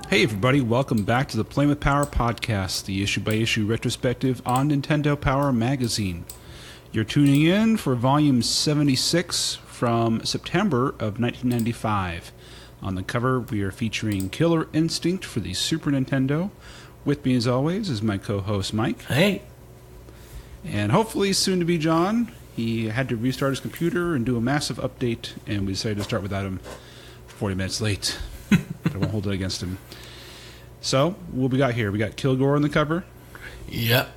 Hey everybody, welcome back to the Playing with Power podcast, the issue-by-issue retrospective on Nintendo Power Magazine. You're tuning in for volume 76 from September of 1995. On the cover, we are featuring Killer Instinct for the Super Nintendo. With me, as always, is my co-host Mike. Hey. And hopefully soon to be John. He had to restart his computer and do a massive update, and we decided to start without him 40 minutes late. But I won't hold it against him. So, what we got here? We got Kilgore on the cover. Yep.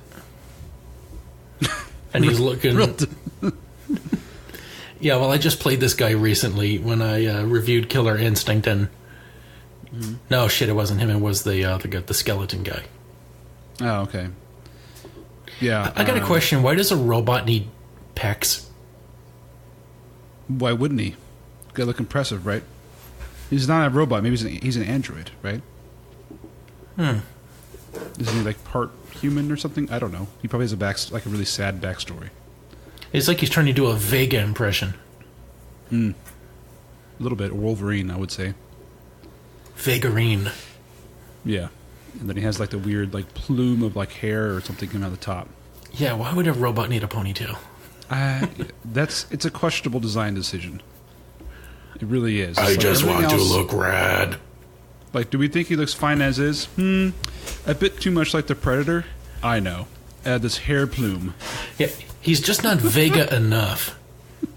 And he's looking... Yeah, well, I just played this guy recently when I reviewed Killer Instinct, and... Mm-hmm. No, shit, it wasn't him. It was the skeleton guy. Oh, okay. Yeah. I got a question. Why does a robot need pecs? Why wouldn't he? Gotta look impressive, right? He's not a robot. Maybe he's an android, right? Isn't he like part human or something? I don't know. He probably has a really sad backstory. It's like he's trying to do a Vega impression. A little bit. Wolverine, I would say. Vegarine. Yeah. And then he has like the weird like plume of like hair or something coming out the top. Yeah, why would a robot need a ponytail? It's a questionable design decision. It really is. I just want to look rad. Like, do we think he looks fine as is? A bit too much like the Predator? I know. Add this hair plume. Yeah, he's just not Vega enough.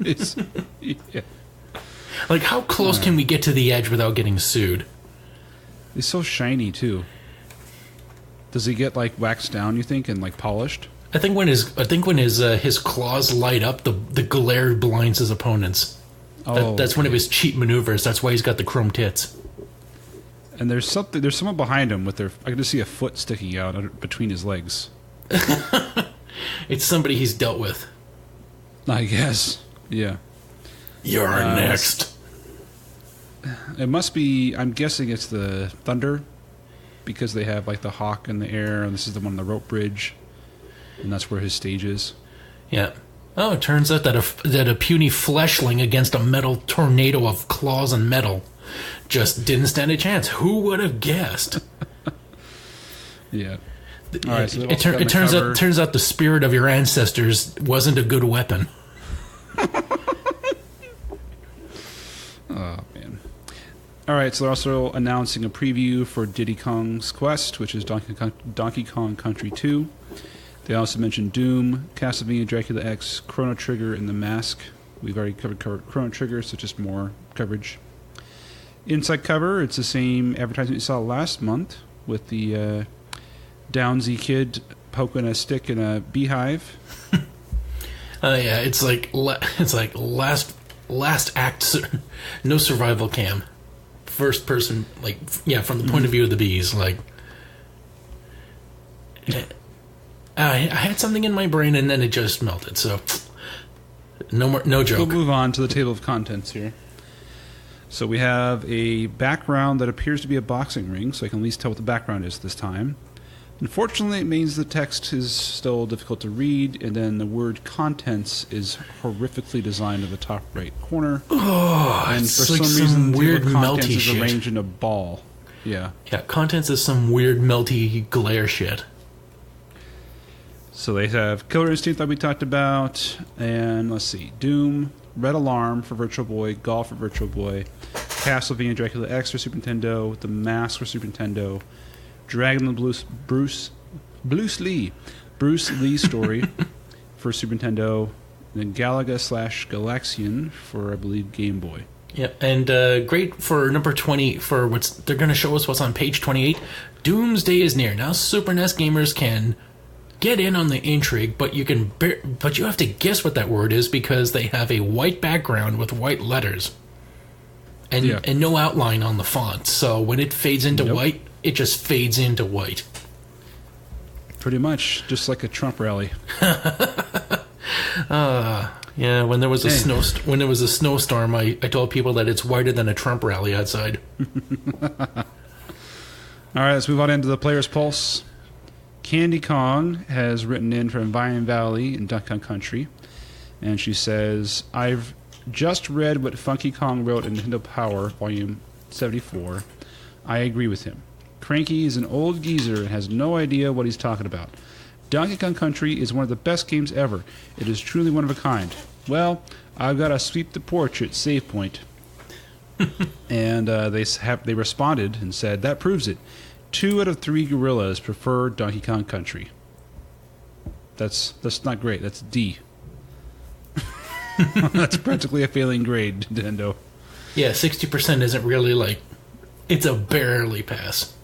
Yeah. Like, how close can we get to the edge without getting sued? He's so shiny, too. Does he get, like, waxed down, you think, and, like, polished? I think when his claws light up, the glare blinds his opponents. That's one of his cheap maneuvers. That's why he's got the chrome tits. And there's someone behind him with I can just see a foot sticking out between his legs. It's somebody he's dealt with. I guess. Yeah. You're next. It must be, I'm guessing it's the Thunder, because they have like the hawk in the air, and this is the one on the rope bridge, and that's where his stage is. Yeah. Oh, it turns out that a puny fleshling against a metal tornado of claws and metal just didn't stand a chance. Who would have guessed? Yeah. All right, so it turns out the spirit of your ancestors wasn't a good weapon. Oh, man. All right, so they're also announcing a preview for Diddy Kong's Quest, which is Donkey Kong Country 2. They also mentioned Doom, Castlevania Dracula X, Chrono Trigger, and The Mask. We've already covered Chrono Trigger, so just more coverage. Inside cover, it's the same advertisement you saw last month with the Downsy kid poking a stick in a beehive. Yeah, it's like last act, no survival cam, first person, like, yeah, from the point of view of the bees, like. I had something in my brain and then it just melted. So no joke. We'll move on to the table of contents here. So we have a background that appears to be a boxing ring, so I can at least tell what the background is this time. Unfortunately, it means the text is still difficult to read, and then the word contents is horrifically designed in the top right corner. Oh, and it's for like some reason, weird the contents melty is shit. Arranged in a ball. Yeah. Yeah, contents is some weird melty glare shit. So they have Killer Instinct that we talked about, and let's see, Doom, Red Alarm for Virtual Boy, Golf for Virtual Boy, Castlevania Dracula X for Super Nintendo, The Mask for Super Nintendo, Dragon and Bruce Lee Story for Super Nintendo, and then Galaga/Galaxian for, I believe, Game Boy. Yeah, and great for number 20 for they're going to show us what's on page 28. Doomsday is near. Now Super NES gamers can get in on the intrigue, but you have to guess what that word is because they have a white background with white letters and no outline on the font. So when it fades into white, it just fades into white. Pretty much, just like a Trump rally. Yeah, when there was a snowstorm, I told people that it's whiter than a Trump rally outside. All right, let's move on into the Player's Pulse. Candy Kong has written in from Vine Valley in Donkey Kong Country, and she says, I've just read what Funky Kong wrote in Nintendo Power, Volume 74. I agree with him. Cranky is an old geezer and has no idea what he's talking about. Donkey Kong Country is one of the best games ever. It is truly one of a kind. Well, I've got to sweep the porch at save point. And they responded and said, that proves it. 2 out of 3 gorillas prefer Donkey Kong Country. That's not great. That's D. That's practically a failing grade, Nintendo. Yeah, 60% isn't really like... It's a barely pass.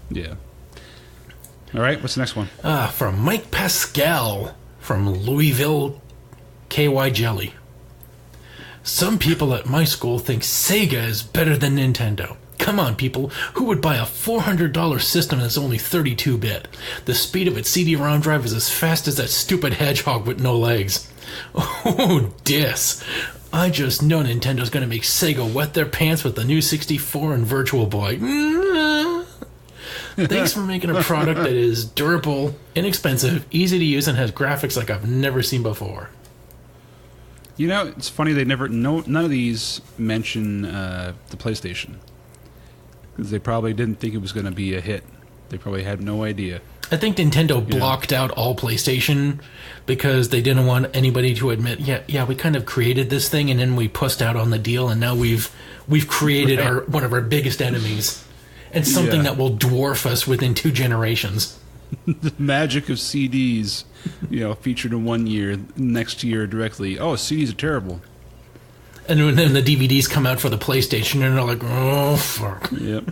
Yeah. All right, what's the next one? From Mike Pascal from Louisville, KY Jelly. Some people at my school think Sega is better than Nintendo. Come on, people. Who would buy a $400 system that's only 32-bit? The speed of its CD-ROM drive is as fast as that stupid hedgehog with no legs. Oh, dis. I just know Nintendo's going to make Sega wet their pants with the new 64 and Virtual Boy. Thanks for making a product that is durable, inexpensive, easy to use, and has graphics like I've never seen before. You know, it's funny none of these mention the PlayStation. Because they probably didn't think it was going to be a hit. They probably had no idea. I think Nintendo blocked out all PlayStation because they didn't want anybody to admit, yeah, we kind of created this thing and then we pussed out on the deal and now we've created one of our biggest enemies and something that will dwarf us within 2 generations. The magic of CDs, featured in one year, next year directly. Oh, CDs are terrible. And then the DVDs come out for the PlayStation and they're like, oh, fuck. Yep.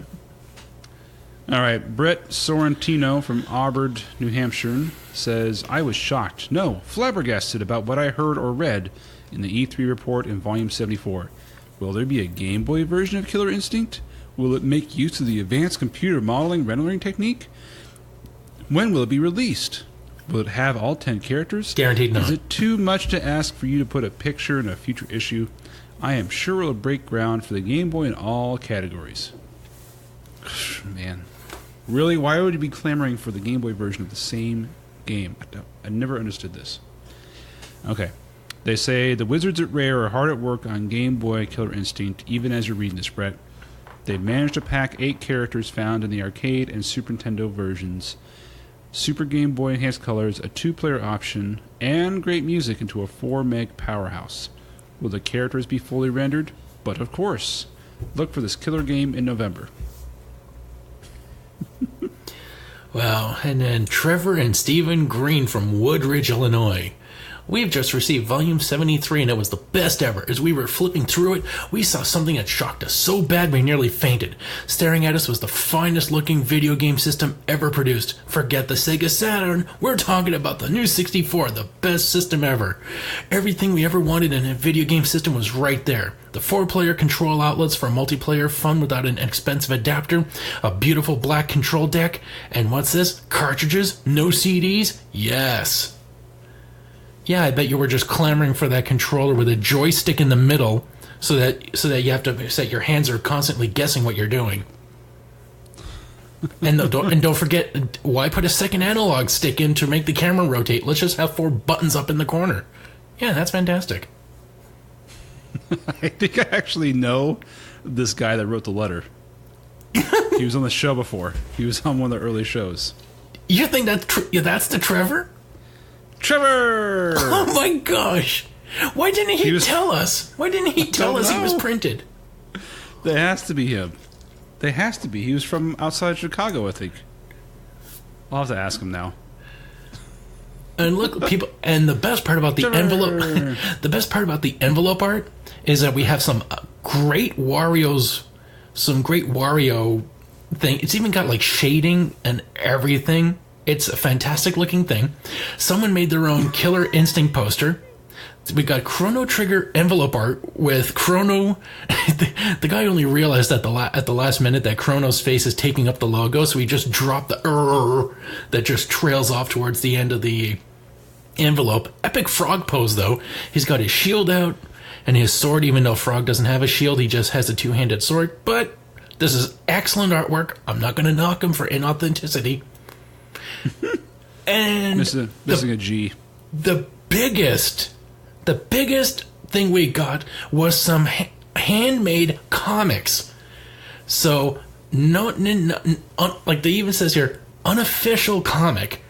All right, Brett Sorrentino from Auburn, New Hampshire says, I was shocked, no, flabbergasted about what I heard or read in the E3 report in Volume 74. Will there be a Game Boy version of Killer Instinct? Will it make use of the advanced computer modeling rendering technique? When will it be released? Will it have all 10 characters? Guaranteed not. Is it too much to ask for you to put a picture in a future issue? I am sure it will break ground for the Game Boy in all categories. Man. Really? Why would you be clamoring for the Game Boy version of the same game? I never understood this. Okay. They say the wizards at Rare are hard at work on Game Boy Killer Instinct, even as you're reading this, Brett. They've managed to pack 8 characters found in the arcade and Super Nintendo versions, Super Game Boy Enhanced Colors, a 2-player option, and great music into a 4-meg powerhouse. Will the characters be fully rendered? But of course. Look for this killer game in November. Wow, and then Trevor and Stephen Green from Woodridge, Illinois. We've just received Volume 73, and it was the best ever. As we were flipping through it, we saw something that shocked us so bad we nearly fainted. Staring at us was the finest-looking video game system ever produced. Forget the Sega Saturn. We're talking about the new 64, the best system ever. Everything we ever wanted in a video game system was right there. The 4-player control outlets for multiplayer fun without an expensive adapter, a beautiful black control deck, and what's this? Cartridges? No CDs? Yes. Yeah, I bet you were just clamoring for that controller with a joystick in the middle so that you have to set your hands are constantly guessing what you're doing. And don't forget, why put a second analog stick in to make the camera rotate? Let's just have 4 buttons up in the corner. Yeah, that's fantastic. I think I actually know this guy that wrote the letter. He was on the show before. He was on one of the early shows. You think that's the Trevor? Trevor! Oh my gosh! Why didn't he tell us? Why didn't he tell us he was printed? That has to be him. They has to be. He was from outside Chicago, I think. I'll have to ask him now. And look, people. And the best part about the envelope, the best part about the envelope art is that we have some great Wario thing. It's even got like shading and everything. It's a fantastic looking thing. Someone made their own Killer Instinct poster. We got Chrono Trigger envelope art with Chrono. The guy only realized at the last minute that Chrono's face is taking up the logo, so he just dropped the that just trails off towards the end of the envelope. Epic frog pose though. He's got his shield out and his sword. Even though Frog doesn't have a shield, he just has a 2-handed sword. But this is excellent artwork. I'm not going to knock him for inauthenticity. And missing a G. The biggest thing we got was some handmade comics. So like they even says here, unofficial comic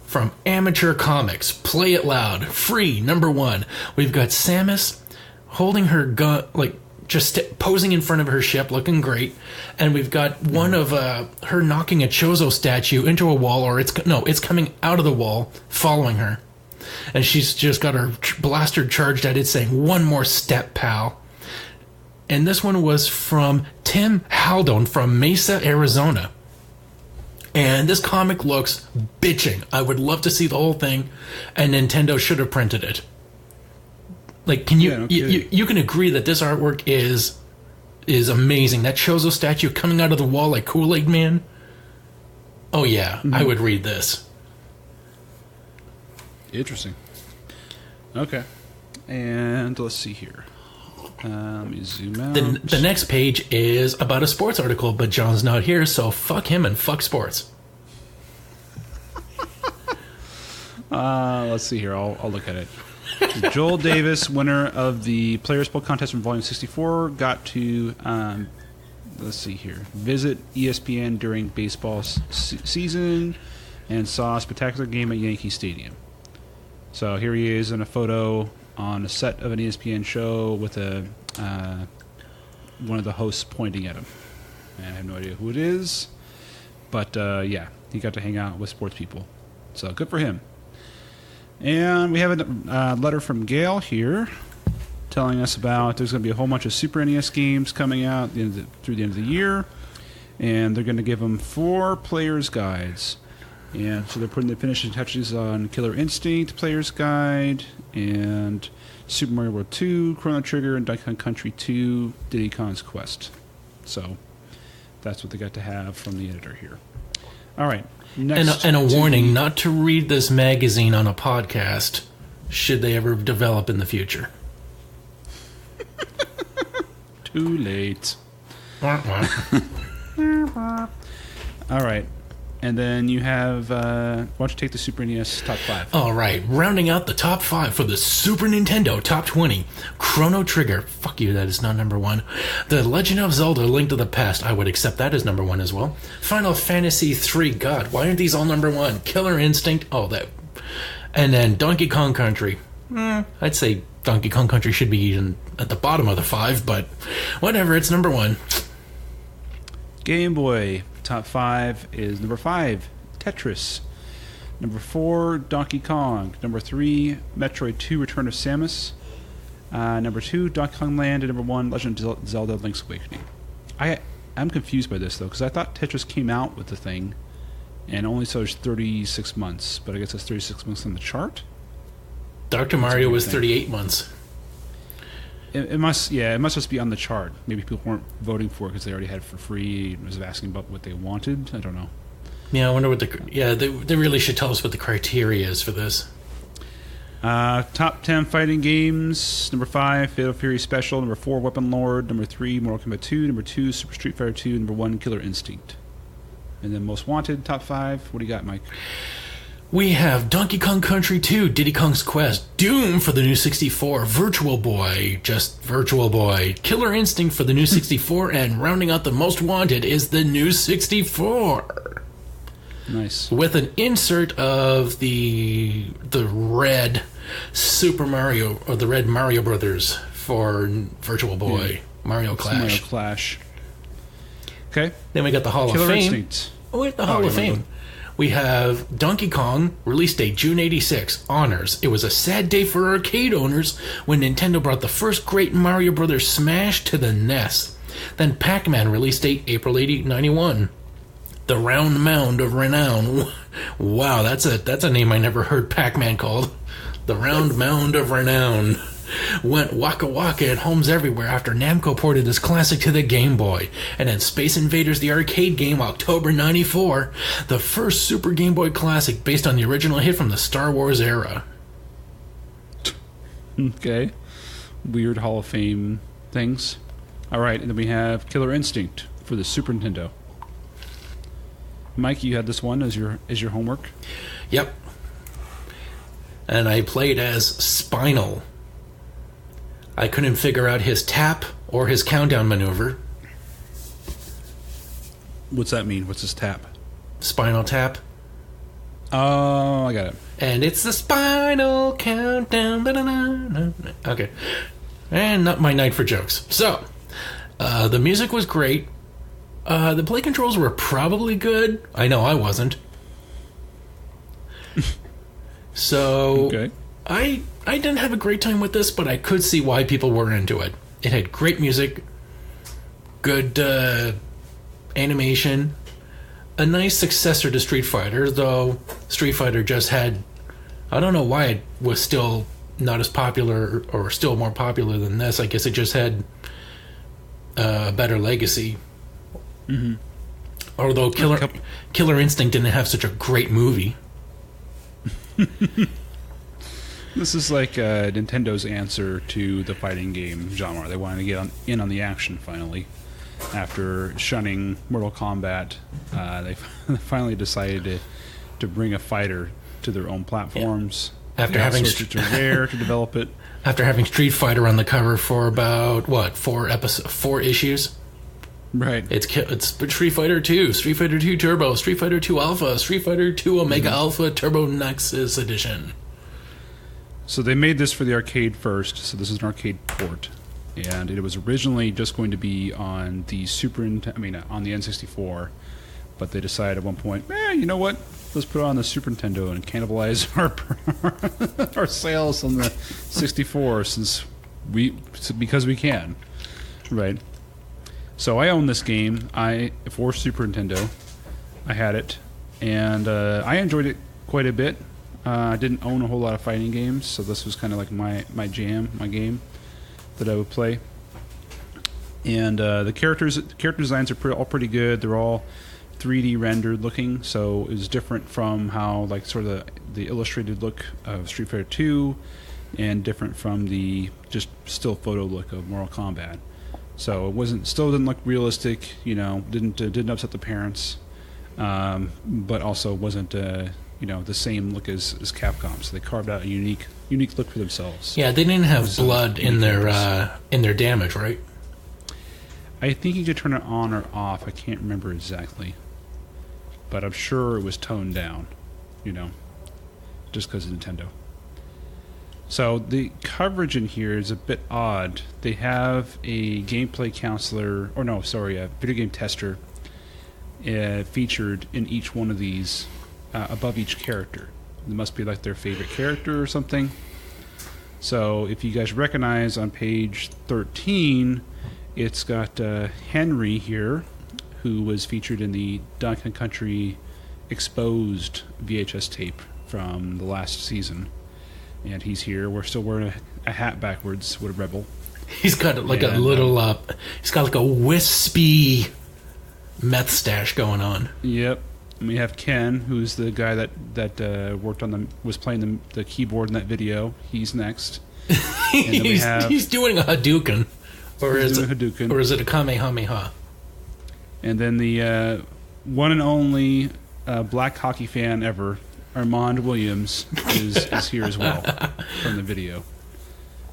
from Amateur Comics. Play it loud. Free, #1. We've got Samus holding her gun, like just posing in front of her ship, looking great. And we've got one of her knocking a Chozo statue into a wall, or it's coming out of the wall, following her. And she's just got her blaster charged at it, saying, "One more step, pal." And this one was from Tim Haldon from Mesa, Arizona. And this comic looks bitching. I would love to see the whole thing, and Nintendo should have printed it. Like, can you can agree that this artwork is amazing? That Chozo statue coming out of the wall like Kool-Aid Man. Oh yeah, I would read this. Interesting. Okay, and let's see here. Let me zoom out. The next page is about a sports article, but John's not here, so fuck him and fuck sports. Let's see here. I'll look at it. Joel Davis, winner of the Players Poll contest from Volume 64, got to, let's see here, visit ESPN during baseball season and saw a spectacular game at Yankee Stadium. So here he is in a photo on a set of an ESPN show with one of the hosts pointing at him. And I have no idea who it is, but yeah, he got to hang out with sports people. So good for him. And we have a letter from Gail here telling us about there's going to be a whole bunch of Super NES games coming out through the end of the year, and they're going to give them 4 players' guides. And so they're putting the finishing touches on Killer Instinct Player's Guide, and Super Mario World 2, Chrono Trigger, and Donkey Kong Country 2, Diddy Kong's Quest. So that's what they got to have from the editor here. All right. Next and a warning not to read this magazine on a podcast should they ever develop in the future. Too late. All right. And then you have, why don't you take the Super NES top 5? All right, rounding out the top 5 for the Super Nintendo top 20. Chrono Trigger, fuck you, that is not #1. The Legend of Zelda: Link to the Past, I would accept that as #1 as well. Final Fantasy 3, God, why aren't these all #1? Killer Instinct, oh that. And then Donkey Kong Country. I'd say Donkey Kong Country should be even at the bottom of the 5, but whatever, it's #1. Game Boy. Top 5 is number 5, Tetris. Number 4, Donkey Kong. Number 3, Metroid 2, Return of Samus. Number 2, Donkey Kong Land. And number 1, Legend of Zelda: Link's Awakening. I'm confused by this, though, because I thought Tetris came out with the thing, and only so it's 36 months. But I guess that's 36 months on the chart? Dr. Mario was 38 months. It must just be on the chart. Maybe people weren't voting for it because they already had it for free and was asking about what they wanted. I don't know. Yeah, I wonder what they really should tell us what the criteria is for this. Top 10 fighting games. Number 5, Fatal Fury Special. Number 4, Weapon Lord. Number 3, Mortal Kombat 2. Number 2, Super Street Fighter 2. Number 1, Killer Instinct. And then Most Wanted, top 5. What do you got, Mike? We have Donkey Kong Country 2, Diddy Kong's Quest, Doom for the new 64, Virtual Boy, just Virtual Boy, Killer Instinct for the new 64, and rounding out the Most Wanted is the new 64. Nice. With an insert of the red Super Mario, or the red Mario Brothers for Virtual Boy, Mario Clash. Mario Clash. Okay. Then we got the Hall Killer of Fame. Instinct. Oh, wait, the Hall of Fame. We have Donkey Kong, release date June 86, honors. It was a sad day for arcade owners when Nintendo brought the first great Mario Brothers Smash to the NES. Then Pac-Man, release date April 91. The Round Mound of Renown. Wow, that's a name I never heard Pac-Man called. The Round Mound of Renown. Went Waka Waka at homes everywhere after Namco ported this classic to the Game Boy. And then Space Invaders the arcade game, October 94. The first Super Game Boy classic based on the original hit from the Star Wars era. Okay. Weird Hall of Fame things. Alright, and then we have Killer Instinct for the Super Nintendo. Mike, you had this one as your homework? Yep. And I played as Spinal. I couldn't figure out his tap or his countdown maneuver. What's that mean? What's this tap? Spinal Tap. Oh, I got it. And it's the Spinal Countdown. Ba-da-da-da. Okay. And not my night for jokes. So, the music was great. The play controls were probably good. I know I wasn't. So, Okay. I didn't have a great time with this, but I could see why people were into it. It had great music, good animation, a nice successor to Street Fighter, though Street Fighter just had... I don't know why it was still not as popular, or still more popular than this. I guess it just had a better legacy. Mm-hmm. Although Killer Instinct didn't have such a great movie. This is like Nintendo's answer to the fighting game genre. They wanted to get in on the action finally. After shunning Mortal Kombat, they finally decided to bring a fighter to their own platforms. Yeah. After having to Rare to develop it. After having Street Fighter on the cover for about four issues. Right. It's Street Fighter 2, Street Fighter 2 Turbo, Street Fighter 2 Alpha, Street Fighter 2 Omega Alpha Turbo Nexus Edition. So they made this for the arcade first. So this is an arcade port, and it was originally just going to be on the on the N64, but they decided at one point, you know what? Let's put it on the Super Nintendo and cannibalize our sales on the 64 because we can, right? So I own this game. For Super Nintendo, I had it, and I enjoyed it quite a bit. I didn't own a whole lot of fighting games, so this was kind of like my jam, my game that I would play. And the character designs are all pretty good. They're all 3D rendered looking, so it was different from how like sort of the illustrated look of Street Fighter 2, and different from the just still photo look of Mortal Kombat. So it didn't look realistic, didn't upset the parents, but also wasn't the same look as Capcom. So they carved out a unique look for themselves. Yeah, they didn't have blood in their damage, right? I think you could turn it on or off. I can't remember exactly, but I'm sure it was toned down, just because of Nintendo. So the coverage in here is a bit odd. They have a gameplay counselor, a video game tester featured in each one of these, above each character. It must be like their favorite character or something. So if you guys recognize on page 13, it's got Henry here, who was featured in the Donkey Kong Country Exposed VHS tape from the last season. And he's here. We're still wearing a hat backwards with a rebel. He's got a little, he's got like a wispy meth stash going on. Yep. And we have Ken, who's the guy that was playing the keyboard in that video. He's next. And then he's doing a Hadouken. Or is it a Kamehameha? And then the one and only black hockey fan ever, Armand Williams, is here as well from the video.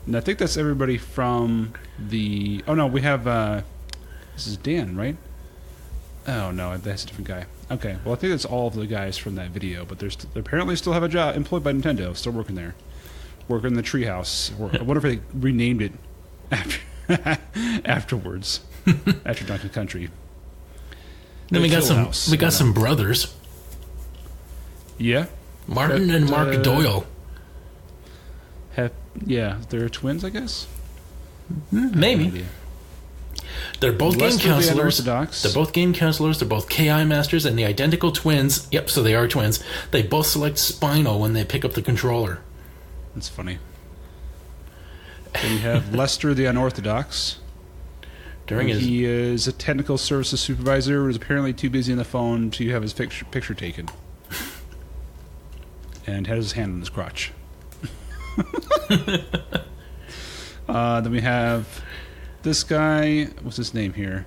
And I think that's everybody from the... Oh, no, we have... this is Dan, right? Oh, no, that's a different guy. Okay, well, I think that's all of the guys from that video, but they apparently still have a job employed by Nintendo, still working there. Working in the treehouse. I wonder if they renamed it afterwards, after Donkey Country. Then we got some brothers. Yeah, Martin and Mark Doyle. They're twins, I guess. Maybe. They're both game counselors. They're both game counselors. They're both KI masters, and the identical twins. Yep, so they are twins. They both select Spinal when they pick up the controller. That's funny. Then you have Lester the Unorthodox. He is a technical services supervisor who is apparently too busy on the phone to have his picture taken. And had his hand on his crotch. Then we have this guy. What's his name here?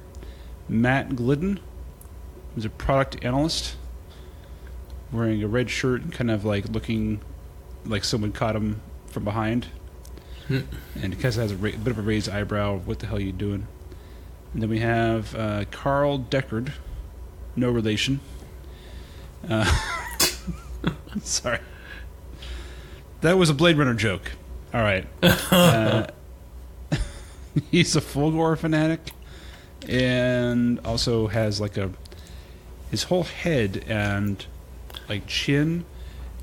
Matt Glidden. He's a product analyst, wearing a red shirt and kind of like looking like someone caught him from behind. And because it has a bit of a raised eyebrow, what the hell are you doing? And then we have Carl Deckard, no relation. Sorry. That was a Blade Runner joke. All right. He's a Fulgore fanatic, and also has like his whole head and like chin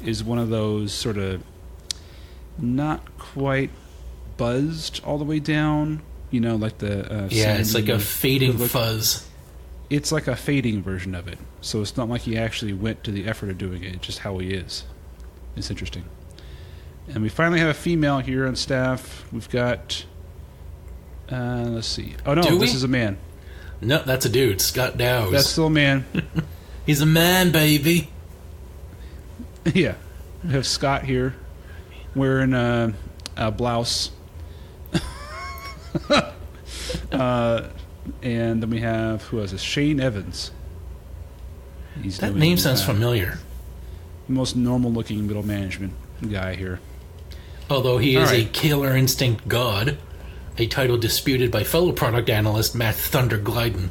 is one of those sort of not quite buzzed all the way down. You know, like the it's like a fading fuzz. It's like a fading version of it. So it's not like he actually went to the effort of doing it. It's just how he is. It's interesting. And we finally have a female here on staff. We've got... let's see. Oh, no, this is a man. No, that's a dude. Scott Dowes. That's still a man. He's a man, baby. Yeah. We have Scott here wearing a blouse. And then we have, who is this? Shane Evans. That name sounds familiar. The most normal-looking middle management guy here. Although he is a Killer Instinct god, a title disputed by fellow product analyst Matt Thunder Glyden.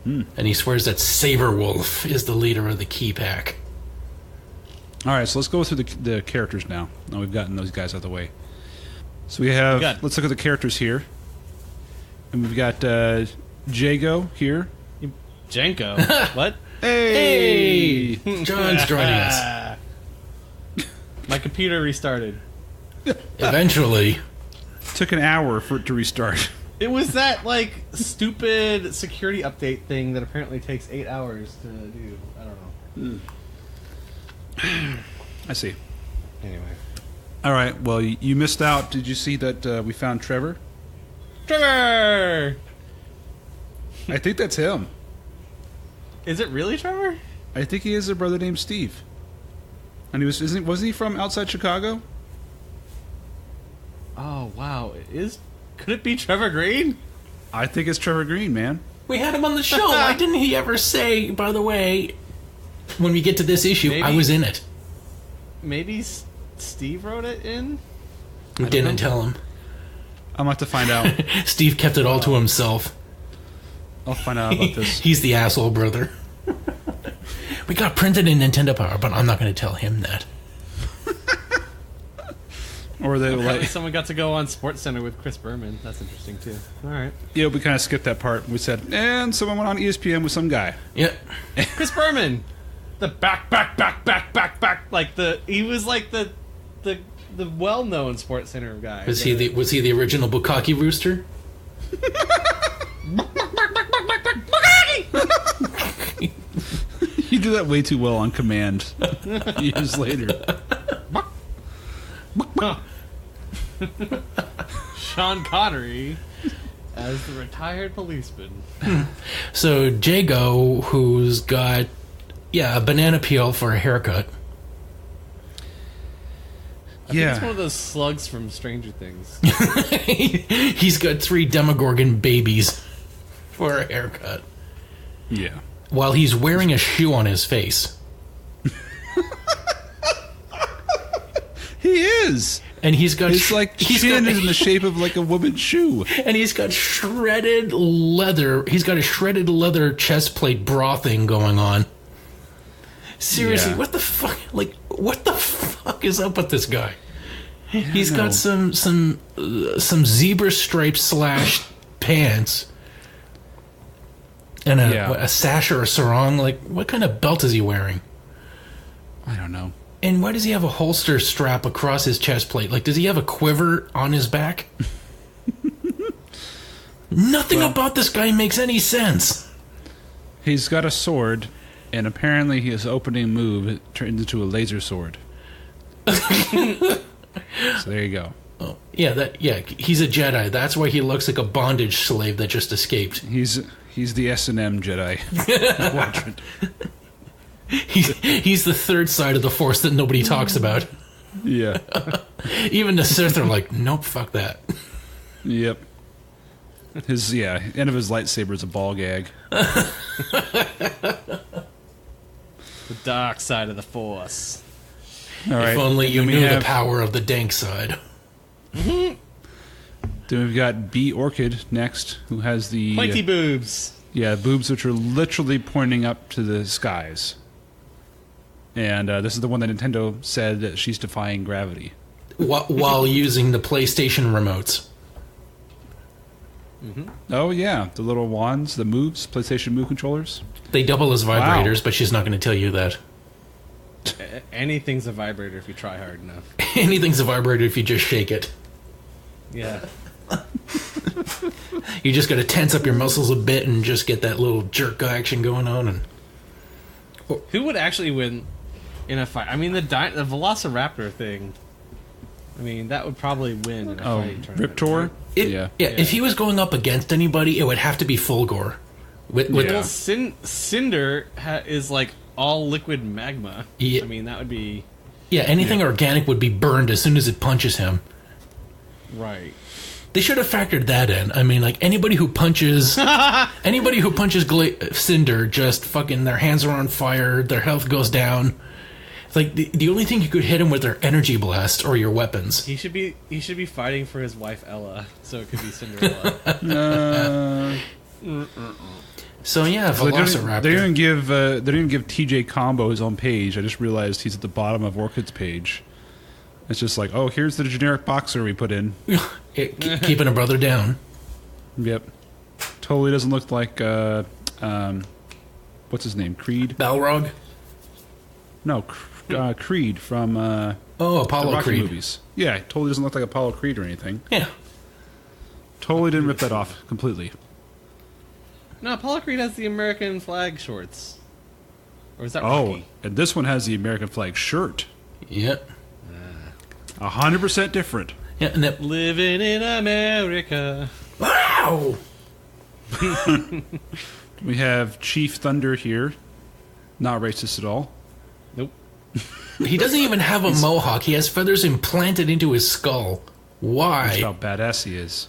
And he swears that Saberwolf is the leader of the Key Pack. All right, so let's go through the characters now. Now we've gotten those guys out of the way. So we have... Let's look at the characters here. And we've got Jago here. Jenko? What? Hey! John's joining us. My computer restarted. Eventually. Took an hour for it to restart. It was that, like, stupid security update thing that apparently takes 8 hours to do. I don't know. I see. Anyway. All right, well, you missed out. Did you see that we found Trevor? Trevor! I think that's him. Is it really Trevor? I think he has a brother named Steve. And wasn't he from outside Chicago? Oh, wow. Could it be Trevor Green? I think it's Trevor Green, man. We had him on the show. Why didn't he ever say, by the way, when we get to this issue, I was in it? Maybe Steve wrote it in? We didn't tell him. I'm about to find out. Steve kept it all to himself. I'll find out about this. He's the asshole brother. We got printed in Nintendo Power, but I'm not going to tell him that. Or they like someone got to go on Sports Center with Chris Berman. That's interesting too. All right. Yeah, we kind of skipped that part. We said, and someone went on ESPN with some guy. Yeah. Chris Berman, the back. Like he was like the well-known Sports Center guy. Was he the original Bukkake Rooster? You do that way too well on Command. Years later. Sean Connery as the retired policeman. So Jago, who's got a banana peel for a haircut. I think it's one of those slugs from Stranger Things. He's got 3 Demogorgon babies for a haircut. Yeah. While he's wearing a shoe on his face. He is. And he's got his chin is in the shape of like a woman's shoe. And he's got shredded leather. He's got a shredded leather chest plate bra thing going on. Seriously, what the fuck? Like, what the fuck is up with this guy? He's got some zebra stripe slashed pants and a sash or a sarong. Like, what kind of belt is he wearing? I don't know. And why does he have a holster strap across his chest plate? Like, does he have a quiver on his back? Nothing about this guy makes any sense. He's got a sword, and apparently his opening move turns into a laser sword. So there you go. Oh, he's a Jedi. That's why he looks like a bondage slave that just escaped. He's the S&M Jedi. Quadrant. He's the third side of the Force that nobody talks about. Yeah. Even the Sith are like, nope, fuck that. Yep. His end of his lightsaber is a ball gag. The dark side of the Force. All right. If only you knew the power of the dank side. Then we've got B. Orchid next, who has the Pointy boobs. Yeah, boobs which are literally pointing up to the skies. And this is the one that Nintendo said that she's defying gravity. While using the PlayStation remotes. Mm-hmm. Oh, yeah. The little wands, the moves, PlayStation Move controllers. They double as vibrators, Wow. but she's not going to tell you that. Anything's a vibrator if you try hard enough. Anything's a vibrator if you just shake it. Yeah. You just got to tense up your muscles a bit and just get that little jerk action going on. And Who would actually win in a fight? I mean, the Velociraptor thing. I mean, that would probably win in a fight tournament. Riptor? yeah, if he was going up against anybody, it would have to be Fulgore. With Yeah. Well, Cinder is like all liquid magma. Yeah. I mean, that would be anything organic would be burned as soon as it punches him. right. They should have factored that in. I mean, like anybody who punches Cinder, just fucking their hands are on fire, their health goes down. It's like the only thing you could hit him with are energy blast or your weapons. He should be fighting for his wife Ella, so it could be Cinderella. So yeah, Velociraptor. They didn't give TJ Combo his own page. I just realized he's at the bottom of Orchid's page. It's just like, oh, here's the generic boxer we put in. Keeping a brother down. Yep. Totally doesn't look like, what's his name? Creed? Balrog? No, Creed from the Apollo Rocky Creed. movies. Yeah, totally doesn't look like Apollo Creed or anything. Yeah. Totally didn't rip that off completely. No, Apollo Creed has the American flag shorts. Or is that Oh, Rocky? and this one has the American flag shirt. Yep. 100% different. Yeah, and that, Living in America. wow! We have Chief Thunder here. Not racist at all. Nope. He doesn't even have a mohawk. He has feathers implanted into his skull. That's Why? how badass he is.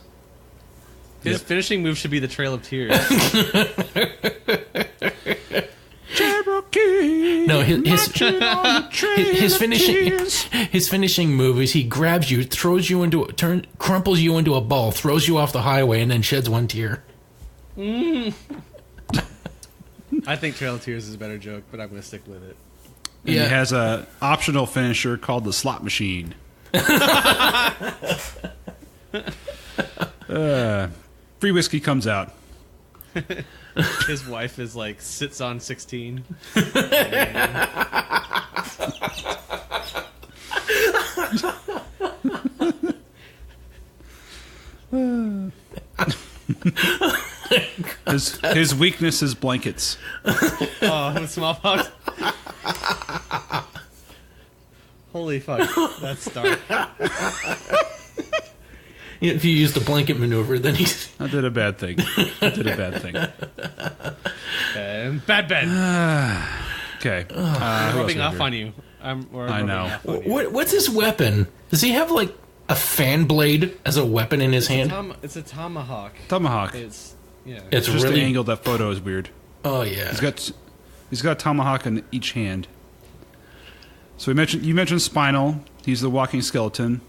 His finishing move should be the Trail of Tears. Cherokee, No, his finishing tears. his finishing move is he grabs you, crumples you into a ball, throws you off the highway, and then sheds one tear. I think Trail of Tears is a better joke, but I'm going to stick with it. And he has a optional finisher called the slot machine. Free whiskey comes out. His wife is like, sits on 16. His weakness is blankets. Oh, smallpox. Holy fuck, that's dark. If you use the blanket maneuver, then he's... I did a bad thing. And bad Ben. Okay. I'm rubbing off on you. I know. What's his weapon? Does he have, like, a fan blade as a weapon in his hand? It's a tomahawk. Tomahawk. It's It's Just really... the angle of that photo is weird. Oh, yeah. He's got a tomahawk in each hand. So you mentioned Spinal. He's the walking skeleton.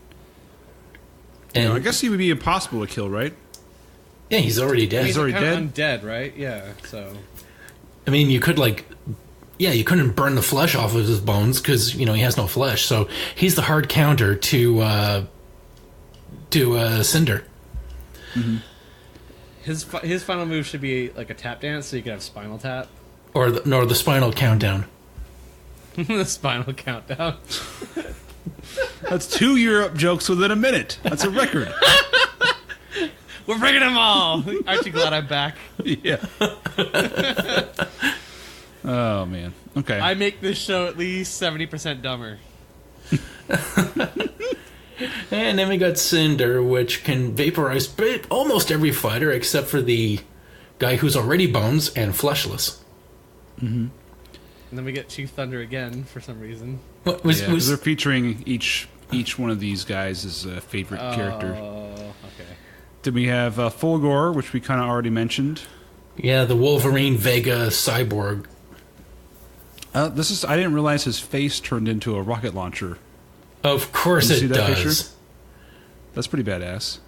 And, I guess he would be impossible to kill, right? yeah, he's already dead. He's already dead. Undead, right? Yeah. So I mean, you could, like... Yeah, you couldn't burn the flesh off of his bones because, he has no flesh. So he's the hard counter to Cinder. Mm-hmm. his final move should be like a tap dance, so you could have Spinal Tap. Or the spinal countdown. The Spinal Countdown. That's 2 Europe jokes within a minute. That's a record. We're bringing them all. Aren't you glad I'm back? Yeah. Oh, man. Okay. I make this show at least 70% dumber. And then we got Cinder, which can vaporize almost every fighter except for the guy who's already bones and fleshless. Mm-hmm. And then we get Chief Thunder again for some reason. What they're featuring each one of these guys as a favorite character. Oh, okay. Then we have Fulgore, which we kind of already mentioned. Yeah, the Wolverine Vega cyborg. I didn't realize his face turned into a rocket launcher. Of course Did you it see that does. picture? That's pretty badass.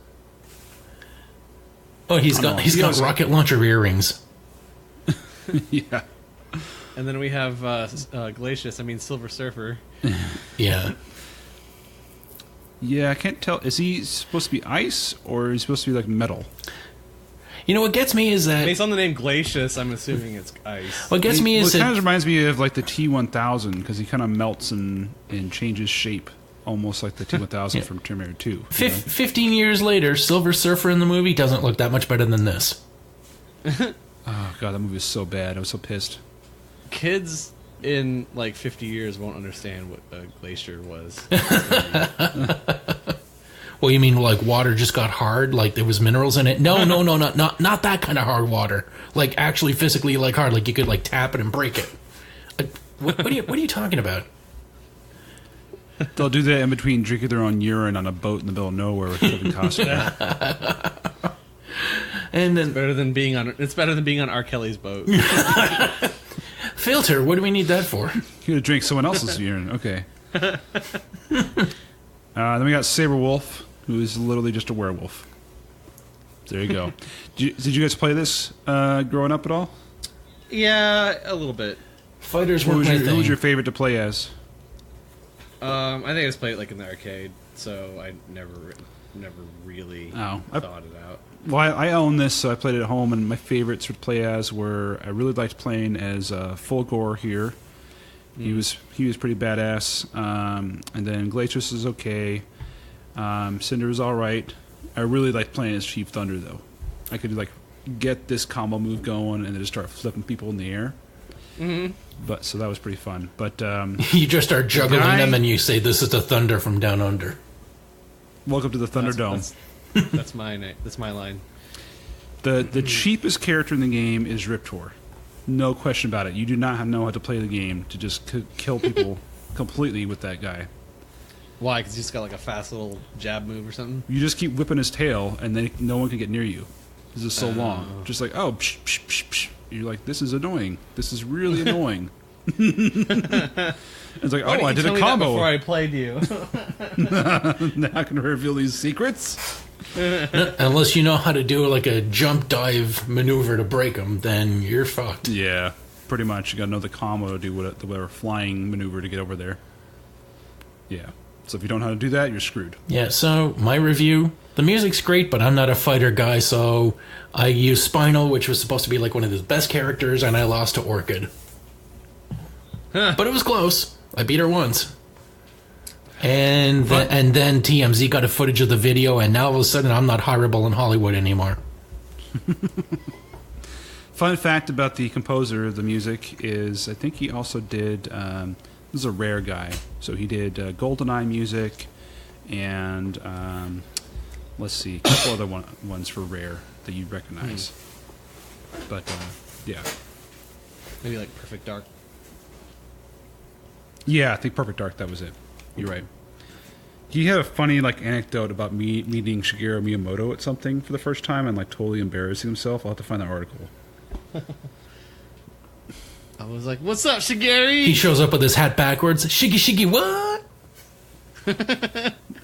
Oh, he's got rocket launcher earrings. Yeah. And then we have Silver Surfer. Yeah. Yeah, I can't tell. Is he supposed to be ice or is he supposed to be like metal? You know what gets me is that Based on the name Glacius, I'm assuming it's ice. what gets me is it kind of that reminds me of like the T-1000 because he kind of melts and changes shape, almost like the T-1000 Yeah. from Terminator 2. You know? 15 years later, Silver Surfer in the movie doesn't look that much better than this. Oh god, that movie was so bad. I was so pissed. Kids in like 50 years won't understand what a glacier was. Well, you mean like water just got hard, like there was minerals in it? No, not that kind of hard water. Like actually physically like hard, like you could like tap it and break it. What are you talking about? They'll do that in between drinking their own urine on a boat in the middle of nowhere with Kevin Costner. And then It's better than being on R. Kelly's boat. filter. What do we need that for? You're gonna drink someone else's urine. Okay. Then we got Saberwolf, who is literally just a werewolf. There you go. Did you guys play this growing up at all? Yeah, a little bit. Fighters Who were was, my your, who was thing. your favorite to play as? I think I just played it like in the arcade, so I never really Oh, thought it out. Well, I own this, so I played it at home, and my favorites to play as were I really liked playing as Fulgor here. He was pretty badass, and then Glacius is okay. Cinder is all right. I really liked playing as Chief Thunder though. I could like get this combo move going and then just start flipping people in the air. Mm-hmm. But so that was pretty fun. But You just start juggling guy- them and you say, "This is the thunder from down under." welcome to the Thunderdome. That's my name. That's my line. The cheapest character in the game is Riptor. No question about it. You do not know how to play the game to just kill people completely with that guy. Why? Because he's just got like a fast little jab move or something? You just keep whipping his tail, and then no one can get near you. This is so long. Just like, oh, psh, psh, psh, psh. You're like, this is annoying. This is really annoying. It's like, Why oh, I didn't did you a tell me that combo. before I played you. Now I can reveal these secrets. Unless you know how to do like a jump dive maneuver to break them, then you're fucked. Yeah, pretty much. You got to know the combo to do whatever flying maneuver to get over there. Yeah. So if you don't know how to do that, you're screwed. Yeah, so my review, the music's great, but I'm not a fighter guy, so I used Spinal, which was supposed to be like one of his best characters, and I lost to Orchid. But it was close. I beat her once. And then TMZ got a footage of the video, and now all of a sudden I'm not hireable in Hollywood anymore. Fun fact about the composer of the music is I think he also did, this is a Rare guy, so he did GoldenEye music and let's see, a couple other ones for Rare that you'd recognize. But yeah. Maybe like Perfect Dark. Yeah, I think Perfect Dark, that was it. You're right. He had a funny like anecdote about meeting Shigeru Miyamoto at something for the first time and like totally embarrassing himself. I'll have to find that article. I was like, "What's up, Shigeru?" He shows up with his hat backwards. Shiggy, what?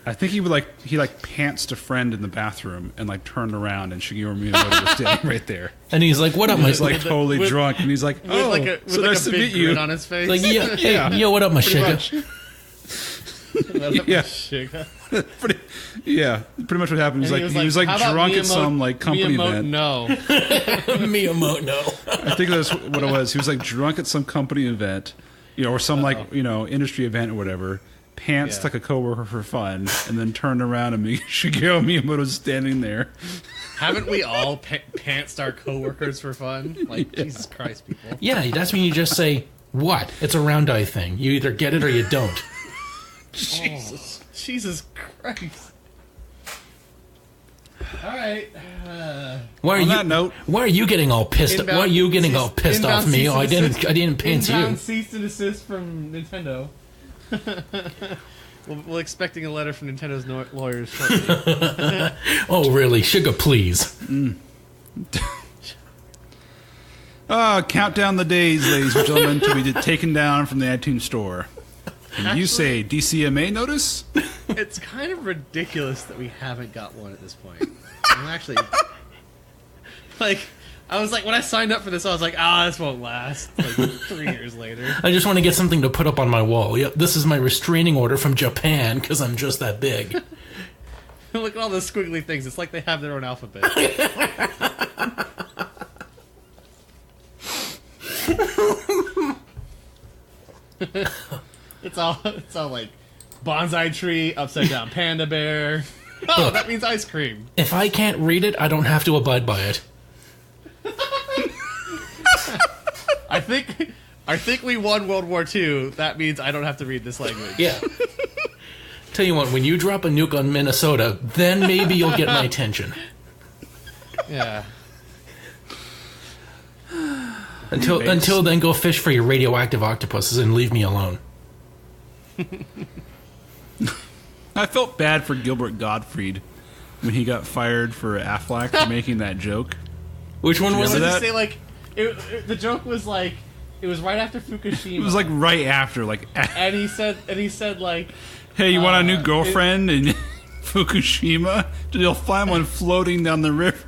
I think he pantsed a friend in the bathroom and like turned around and Shigeru Miyamoto was standing right there. And he's like, what up, He my... was like totally drunk and he's like, oh, with so nice to big meet you. grin on his face. Like, yo, hey, Yeah. yo, what up, my Pretty Shiga? much. Yeah. Pretty much what happened. And He was like "How about drunk at Miyamoto- some like company Miyamoto, event. No. Miyamoto. I think that's what it was. He was like drunk at some company event, or some like industry event or whatever. Pantsed like a coworker for fun, and then turned around and Shigeru Miyamoto's standing there. Haven't we all pantsed our coworkers for fun? Like, Jesus Christ, people. Yeah, that's when you just say, what? It's a round eye thing. You either get it or you don't. Jesus Christ. All right. Why are On you? that note, Why are you getting all pissed? Inbound- why are you getting all pissed inbound off me? cease Oh, I and didn't. desist. I didn't pants Inbound you. cease and desist from Nintendo. We're expecting a letter from Nintendo's lawyers shortly. Oh, really? Sugar, please. count down the days, ladies and gentlemen, to be taken down from the iTunes store. And you say DCMA notice? It's kind of ridiculous that we haven't got one at this point. I'm actually... Like, I was like, when I signed up for this, I was like, this won't last. Like 3 years later. I just want to get something to put up on my wall. Yep, this is my restraining order from Japan because I'm just that big. Look at all those squiggly things. It's like they have their own alphabet. It's all like bonsai tree, upside down panda bear. Oh, that means ice cream. If I can't read it, I don't have to abide by it. I think we won World War II. That means I don't have to read this language. Yeah. Tell you what, when you drop a nuke on Minnesota, then maybe you'll get my attention. Yeah. Until then, go fish for your radioactive octopuses and leave me alone. I felt bad for Gilbert Gottfried when he got fired for Aflac for making that joke. Which one was Did it? you say like the joke was like it was right after Fukushima. It was like right after, like. and he said like, Hey, you want a new girlfriend in Fukushima? You'll find one floating down the river.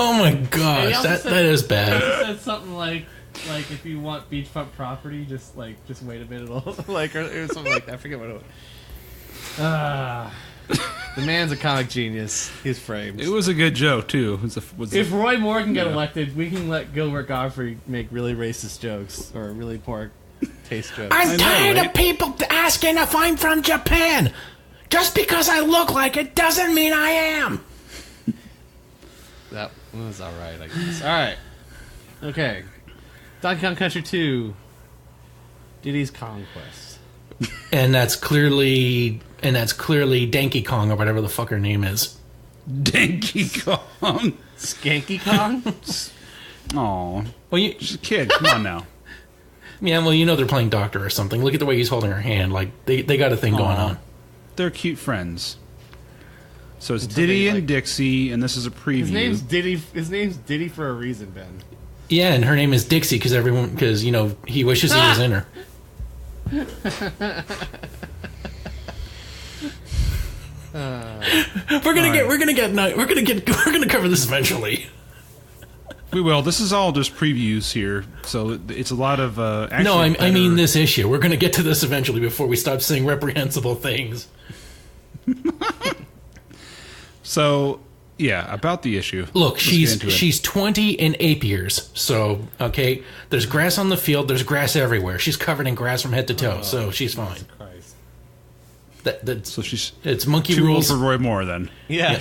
Oh my gosh, that is bad. He said something like if you want beachfront property, just wait a minute, like or something like that. I forget what it was. The man's a comic genius. He's framed. It was a good joke too. If Roy Moore can get elected, we can let Gilbert Gottfried make really racist jokes or really poor taste jokes. I'm tired of people asking if I'm from Japan. Just because I look like it doesn't mean I am. That was alright, I guess. Alright. Okay. Donkey Kong Country 2. Diddy's Conquest. And that's clearly Donkey Kong or whatever the fuck her name is. Donkey Kong. Skanky Kong? Aw. Well, She's a kid. Come on now. Yeah, well, they're playing doctor or something. Look at the way he's holding her hand. Like, they got a thing going on. They're cute friends. So it's Diddy and Dixie, and this is a preview. His name's Diddy for a reason, Ben. Yeah, and her name is Dixie because he wishes he was in her. We're gonna cover this eventually. We will. This is all just previews here, so it's a lot of. No, I mean this issue. We're gonna get to this eventually before we stop saying reprehensible things. So, yeah, about the issue. Look, Let's get into it. she's 20 and ape years. So, okay, there's grass on the field. There's grass everywhere. She's covered in grass from head to toe, so she's fine. Christ. So she's it's monkey too rules old for Roy Moore, then. Yeah.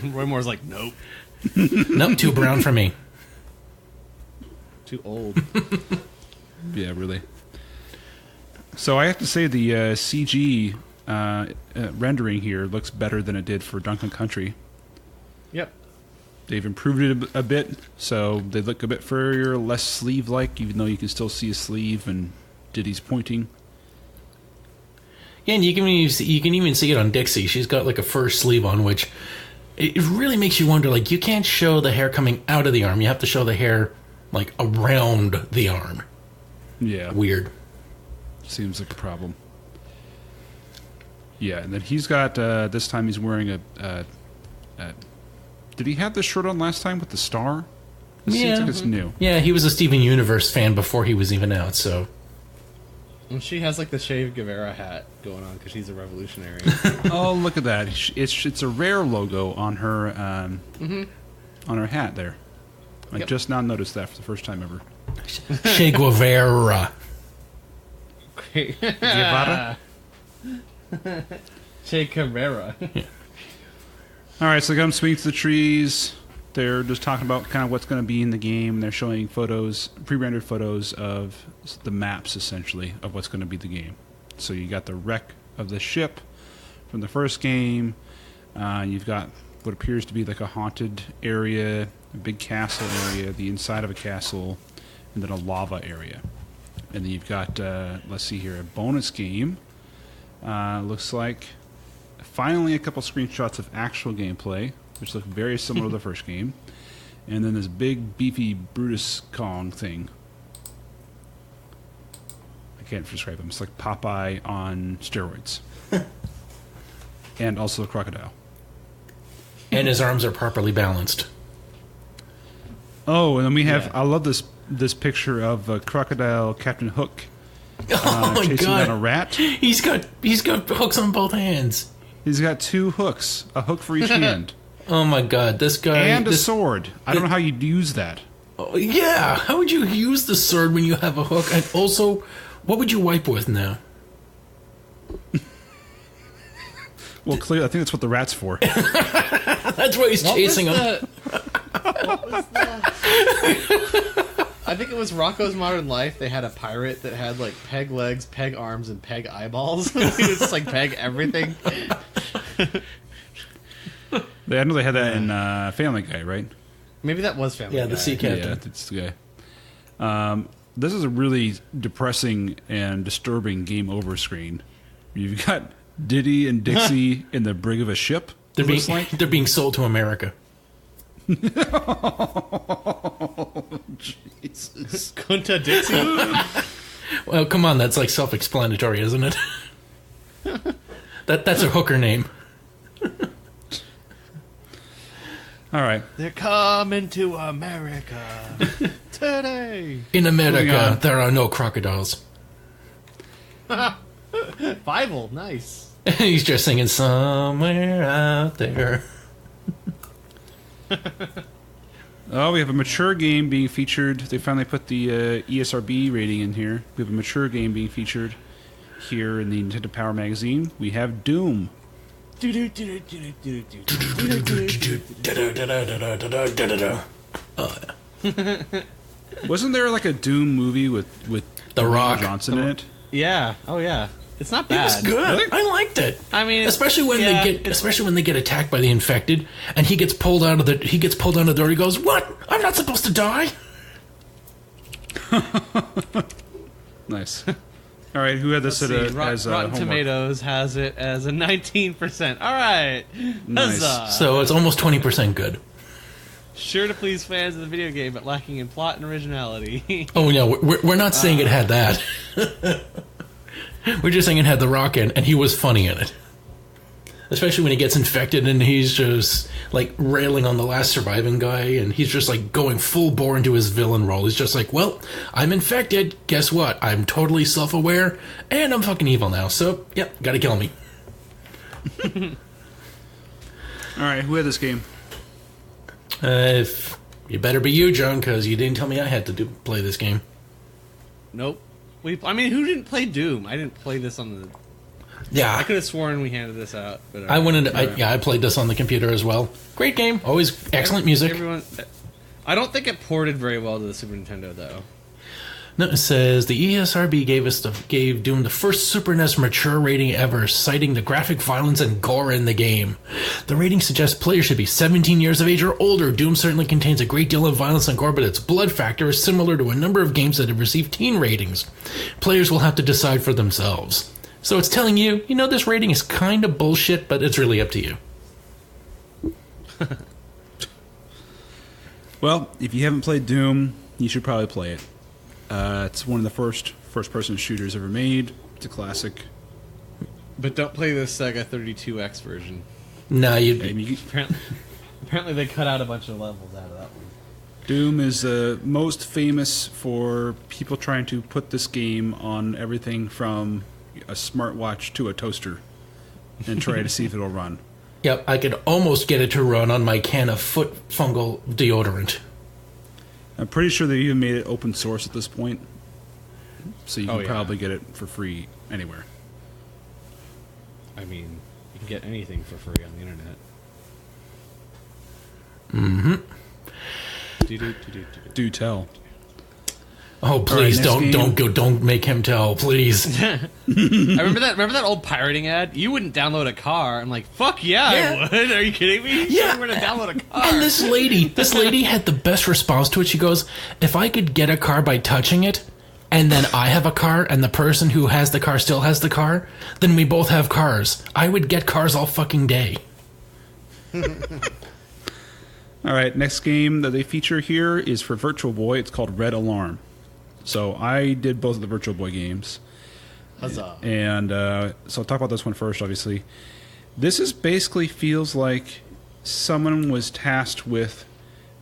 Roy Moore's like, nope. Nope, too brown for me. Too old. Yeah, really. So I have to say the CG rendering here looks better than it did for Donkey Kong Country. Yep. They've improved it a bit, so they look a bit furrier, less sleeve-like, even though you can still see a sleeve and Diddy's pointing. Yeah, and you can even see it on Dixie. She's got like a fur sleeve on, which it really makes you wonder. Like, you can't show the hair coming out of the arm. You have to show the hair like around the arm. Yeah. Weird. Seems like a problem. Yeah, and then he's got, this time he's wearing a did he have this shirt on last time with the star? It seems like it's new. Yeah, he was a Steven Universe fan before he was even out, so. And she has like the Che Guevara hat going on because she's a revolutionary. Oh, look at that. It's a rare logo on her, on her hat there. I just now noticed that for the first time ever. Che Guevara. Guevara? Che Guevara. Yeah. All right, so come speak to the trees. They're just talking about kind of what's going to be in the game. They're showing photos, pre-rendered photos of the maps, essentially, of what's going to be the game. So you got the wreck of the ship from the first game. You've got what appears to be like a haunted area, a big castle area, the inside of a castle, and then a lava area. And then you've got, let's see here, a bonus game. Looks like finally a couple screenshots of actual gameplay, which look very similar to the first game. And then this big, beefy Brutus Kong thing. I can't describe him. It's like Popeye on steroids. And also a crocodile. And his arms are properly balanced. Oh, and then we have. Yeah. I love this picture of Crocodile Captain Hook Oh my chasing down a god! rat. He's got hooks on both hands. He's got 2 hooks, a hook for each hand, Oh my god! This guy and a sword. I don't know how you'd use that. Oh, yeah, how would you use the sword when you have a hook? And also, what would you wipe with now? Well, clearly, I think that's what the rat's for. That's why he's chasing him. What was the... I think it was Rocco's Modern Life. They had a pirate that had like peg legs, peg arms, and peg eyeballs. He was just like peg everything. I know they had that in Family Guy, right? Maybe that was Family Yeah, Guy. the sea captain. Yeah, that's the guy. This is a really depressing and disturbing game over screen. You've got Diddy and Dixie in the brig of a ship. They're being, looks like. they're being sold to America. Oh, Jesus. Kunta Dixie. Well, come on, that's like self-explanatory, isn't it? That's a hooker name. All right. They're coming to America today. In Moving America, on. there are no crocodiles. Bible, nice. He's just singing somewhere out there. Oh, we have a mature game being featured. They finally put the ESRB rating in here. We have a mature game being featured here in the Nintendo Power magazine. We have Doom. Wasn't there like a Doom movie with The Dwayne Rock. Johnson in it? Yeah. Oh yeah. It's not It bad. was good. Really? I liked it. I mean, Especially when yeah, they get attacked by the infected, and he gets pulled out of the door. He goes, "What? I'm not supposed to die." Nice. All right, who had this Let's as see, as Rotten homework? Tomatoes has it as a 19%. All right. Nice. Huzzah. So it's almost 20% good. Sure to please fans of the video game, but lacking in plot and originality. Oh no, we're not saying it had that. We're just saying it had The Rock in, and he was funny in it. Especially when he gets infected and he's just like railing on the last surviving guy, and he's just like going full bore into his villain role. He's just like, well, I'm infected. Guess what? I'm totally self-aware, and I'm fucking evil now. So, yep, gotta kill me. All right, who had this game? If you better be you, John, because you didn't tell me I had to play this game. Nope. I mean, who didn't play Doom? I didn't play this on the... Yeah, I could have sworn we handed this out. But I wanted. I played this on the computer as well. Great game. Always excellent music. I don't think it ported very well to the Super Nintendo, though. No, it says the ESRB gave Doom the first Super NES mature rating ever, citing the graphic violence and gore in the game. The rating suggests players should be 17 years of age or older. Doom certainly contains a great deal of violence and gore, but its blood factor is similar to a number of games that have received teen ratings. Players will have to decide for themselves. So it's telling you, this rating is kind of bullshit, but it's really up to you. Well, if you haven't played Doom, you should probably play it. It's one of the first-person shooters ever made. It's a classic. But don't play the Sega 32X version. Nah, Apparently they cut out a bunch of levels out of that one. Doom is most famous for people trying to put this game on everything from a smartwatch to a toaster and try to see if it'll run. Yep, I could almost get it to run on my can of foot fungal deodorant. I'm pretty sure they even made it open source at this point, so you can yeah. probably get it for free anywhere. I mean, you can get anything for free on the internet. Do tell. Oh, please All right, don't make him tell, please. I remember that old pirating ad. You wouldn't download a car. I'm like, fuck yeah, Yeah. I would. Are you kidding me? Yeah. I'm gonna download a car. And this lady had the best response to it. She goes, if I could get a car by touching it, and then I have a car, and the person who has the car still has the car, then we both have cars. I would get cars all fucking day. All right, next game that they feature here is for Virtual Boy. It's called Red Alarm. So I did both of the Virtual Boy games. Huzzah. And so I'll talk about this one first, obviously. This is basically feels like someone was tasked with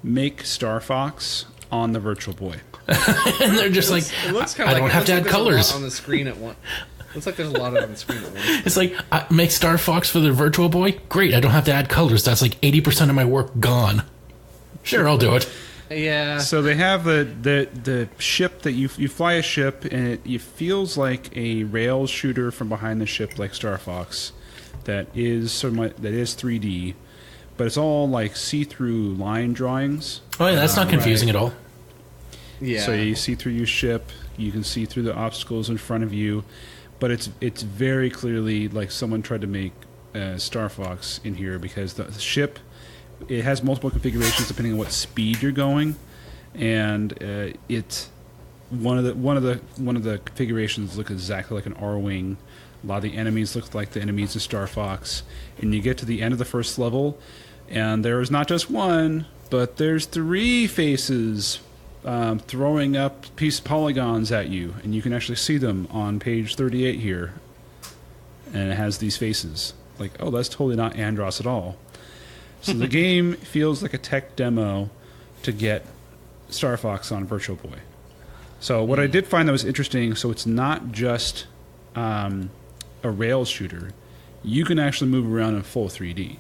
Mm-hmm. make Star Fox on the Virtual Boy. And they're just It looks kind I of don't have to add there's a lot colors. on the screen at once. Looks like there's a lot on the screen at once. It's like, make Star Fox for the Virtual Boy? Great, I don't have to add colors. That's like 80% of my work gone. Sure, I'll do it. Yeah. So they have the ship that you fly a ship, and it feels like a rail shooter from behind the ship, like Star Fox. That is 3D, but it's all like see-through line drawings. Oh, yeah, that's not confusing at all. Yeah. So you see through your ship, you can see through the obstacles in front of you, but it's very clearly like someone tried to make Star Fox in here, because the ship, it has multiple configurations depending on what speed you're going, and it's one of the configurations look exactly like an R-wing. A lot of the enemies look like the enemies of Star Fox, and you get to the end of the first level, and there is not just one, but there's 3 faces throwing up polygons at you, and you can actually see them on page 38 here, and it has these faces. Like, oh, that's totally not Andros at all. So the game feels like a tech demo to get Star Fox on Virtual Boy. So what I did find that was interesting, so it's not just a rail shooter. You can actually move around in full 3D.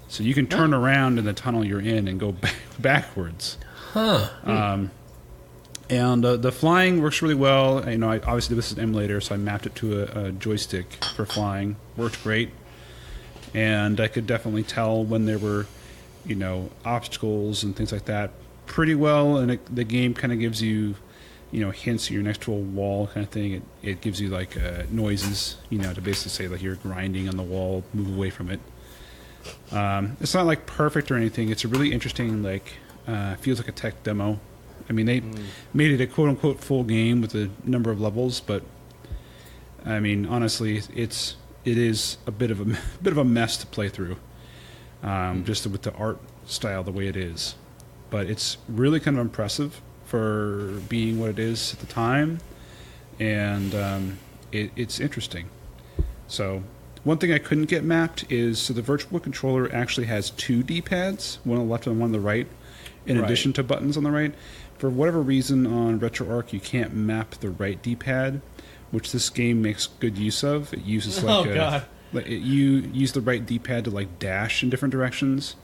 So you can turn around in the tunnel you're in and go backwards. Huh. And the flying works really well. I obviously this is an emulator, so I mapped it to a joystick for flying. Worked great. And I could definitely tell when there were, obstacles and things like that pretty well. And the game kind of gives you, hints you're next to a wall kind of thing. It gives you like noises, to basically say like you're grinding on the wall, move away from it. It's not like perfect or anything. It's a really interesting, feels like a tech demo. I mean, they made it a quote unquote full game with a number of levels, but I mean, honestly, it is a bit of a mess to play through, just with the art style the way it is. But it's really kind of impressive for being what it is at the time, and it's interesting. So one thing I couldn't get mapped is, so the Virtual Controller actually has 2 D-pads, one on the left and one on the right, in addition to buttons on the right. For whatever reason on RetroArch you can't map the right D-pad, which this game makes good use of. It uses you use the right D-pad to dash in different directions.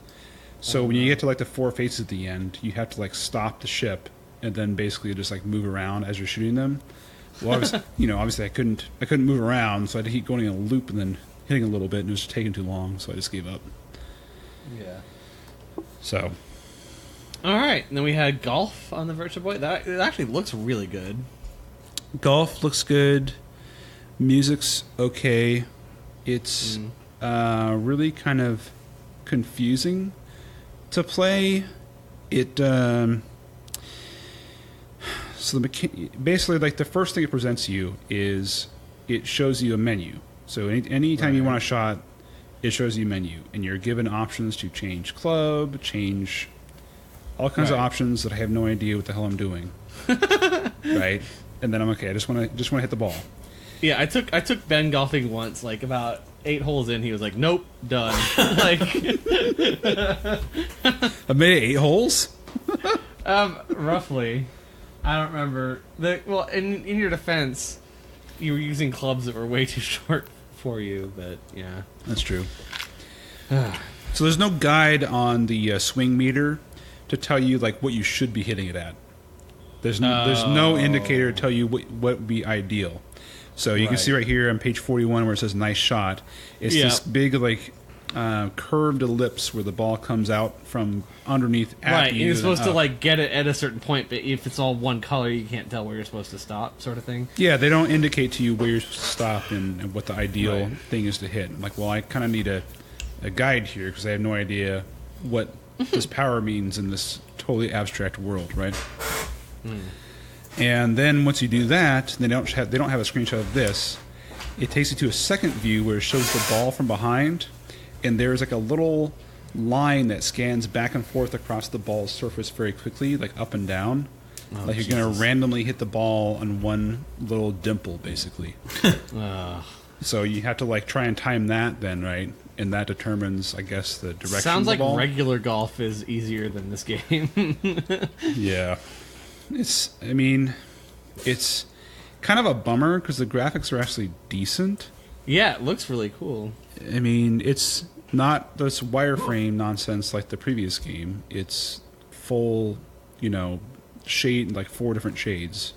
So when you get to the 4 faces at the end, you have to stop the ship and then basically just move around as you're shooting them. Well, obviously I couldn't move around, so I had to keep going in a loop and then hitting a little bit, and it was taking too long, so I just gave up. Yeah. So. All right, and then we had golf on the Virtual Boy. It actually looks really good. Golf looks good. Music's okay. It's really kind of confusing to play. It basically the first thing it presents you is it shows you a menu. So anytime you want a shot, it shows you a menu, and you're given options to change club, change all kinds of options that I have no idea what the hell I'm doing. Right? And then I'm okay. I just want to hit the ball. Yeah, I took Ben golfing once. About 8 holes in, he was like, "Nope, done." I made it 8 holes. Roughly. I don't remember. In your defense, you were using clubs that were way too short for you. But yeah, that's true. So there's no guide on the swing meter to tell you what you should be hitting it at. There's no indicator to tell you what would be ideal. So you can see right here on page 41 where it says "nice shot." It's this big curved ellipse where the ball comes out from underneath. Right, you're supposed to get it at a certain point, but if it's all one color, you can't tell where you're supposed to stop, sort of thing. Yeah, they don't indicate to you where you're supposed to stop and what the ideal thing is to hit. I kind of need a guide here because I have no idea what this power means in this totally abstract world, right? And then once you do that, they don't have a screenshot of this. It takes you to a second view where it shows the ball from behind, and there's a little line that scans back and forth across the ball's surface very quickly, up and down. You're going to randomly hit the ball on one little dimple, basically. So you have to try and time that then, right? and that determines, I guess, the direction Sounds of like the ball. regular golf is easier than this game. Yeah. It's kind of a bummer because the graphics are actually decent. Yeah, it looks really cool. I mean, it's not this wireframe nonsense like the previous game. It's full, shade, like 4 different shades.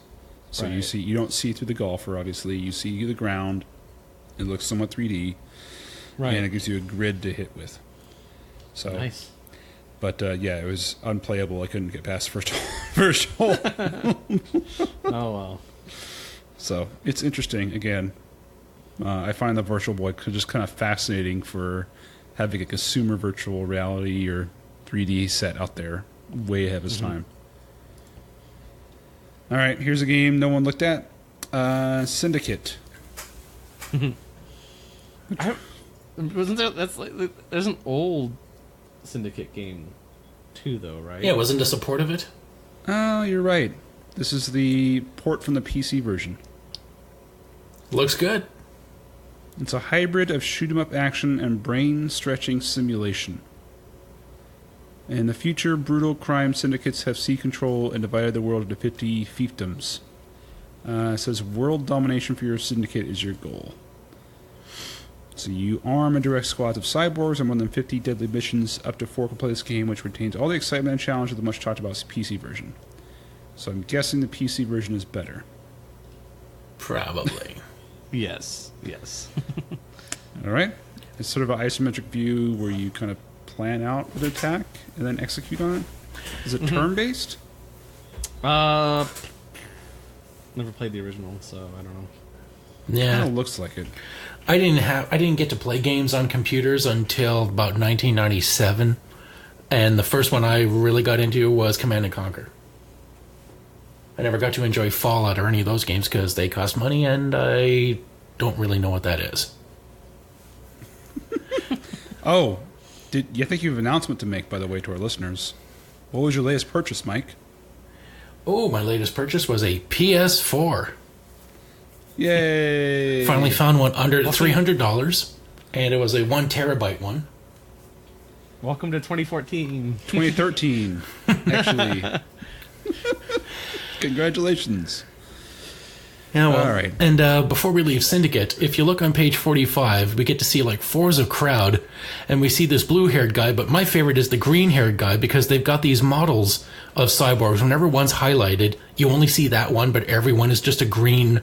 So Right. you don't see through the golfer, obviously. You see the ground. It looks somewhat 3D. Right. And it gives you a grid to hit with. So, Nice. But yeah, it was unplayable. I couldn't get past first hole. Oh, well. So it's interesting. Again, I find the Virtual Boy just kind of fascinating for having a consumer virtual reality or 3D set out there way ahead of its time. All right, here's a game no one looked at. Syndicate. Wasn't there? That's like there's an old Syndicate game, too, though, right? Yeah, wasn't a support of it? Oh, you're right. This is the port from the PC version. Looks good. It's a hybrid of shoot-'em-up action and brain-stretching simulation. In the future, brutal crime syndicates have seized control and divided the world into 50 fiefdoms. It says world domination for your syndicate is your goal. So you arm and direct squads of cyborgs and more than 50 deadly missions up to 4 can play this game, which retains all the excitement and challenge of the much talked about PC version. So I'm guessing the PC version is better. Probably. Yes. All right. It's sort of an isometric view where you kind of plan out the attack and then execute on it. Is it turn-based? Never played the original, so I don't know. Yeah. Kind of looks like it. I didn't get to play games on computers until about 1997, and the first one I really got into was Command and Conquer. I never got to enjoy Fallout or any of those games because they cost money, and I don't really know what that is. Oh, I think you have an announcement to make, by the way, to our listeners. What was your latest purchase, Mike? Oh, my latest purchase was a PS4. Yay! Finally found one under $300, and it was a 1 terabyte one. Welcome to 2014. 2013, actually. Congratulations. Yeah, well, all right. And before we leave Syndicate, if you look on page 45, we get to see like 4s of crowd, and we see this blue-haired guy, but my favorite is the green-haired guy because they've got these models of cyborgs. Whenever one's highlighted, you only see that one, but everyone is just a green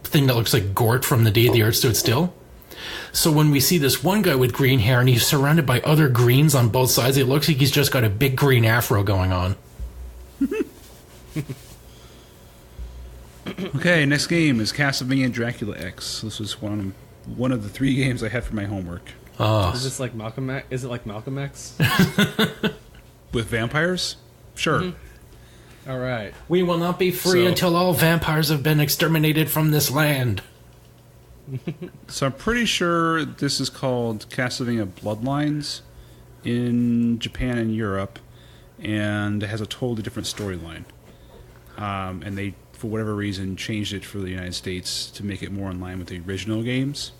thing that looks like Gort from The Day the Earth Stood Still. So when we see this one guy with green hair and he's surrounded by other greens on both sides, it looks like he's just got a big green afro going on. Okay, next game is Castlevania Dracula X. This was one of the 3 games I had for my homework. Is this like Malcolm X? Is it like Malcolm X? With vampires? Sure. All right. We will not be free So- until all vampires have been exterminated from this land. So I'm pretty sure this is called Castlevania Bloodlines in Japan and Europe, and it has a totally different storyline. And they, for whatever reason, changed it for the United States to make it more in line with the original games.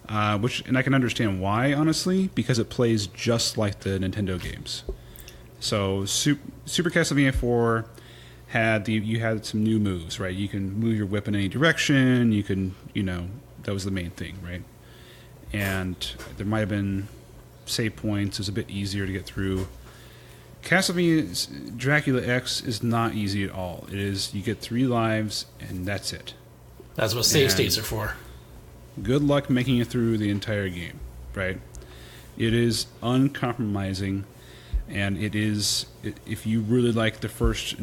And I can understand why, honestly, because it plays just like the Nintendo games. So Super Castlevania 4 you had some new moves, right? You can move your whip in any direction. You can, that was the main thing, right? And there might have been save points. It was a bit easier to get through. Castlevania Dracula X is not easy at all. It is, you get 3 lives and that's it. That's what save And- states are for. Good luck making it through the entire game, right? It is uncompromising, and if you really like the first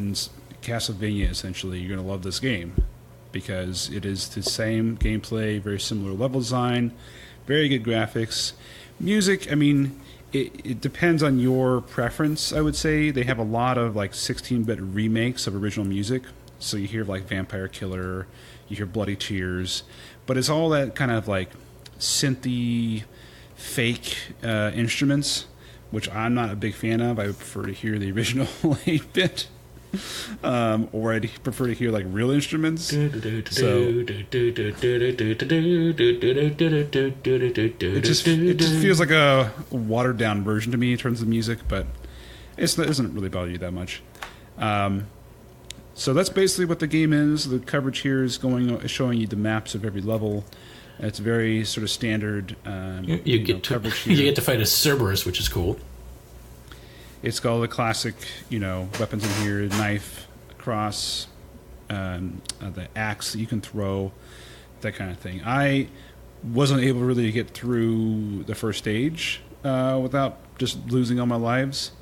Castlevania, essentially, you're going to love this game, because it is the same gameplay, very similar level design, very good graphics. Music, I mean, it depends on your preference, I would say. They have a lot of, 16-bit remakes of original music, so you hear, Vampire Killer, you hear Bloody Tears, but it's all that kind of synthy, fake instruments, which I'm not a big fan of. I would prefer to hear the original 8-bit. or I'd prefer to hear like real instruments. So it just feels like a watered down version to me in terms of music, but it doesn't really bother you that much. So that's basically what the game is. The coverage here is showing you the maps of every level. It's very sort of standard coverage here. You get to fight a Cerberus, which is cool. It's got all the classic, weapons in here: knife, cross, the axe that you can throw, that kind of thing. I wasn't able really to get through the first stage without just losing all my lives.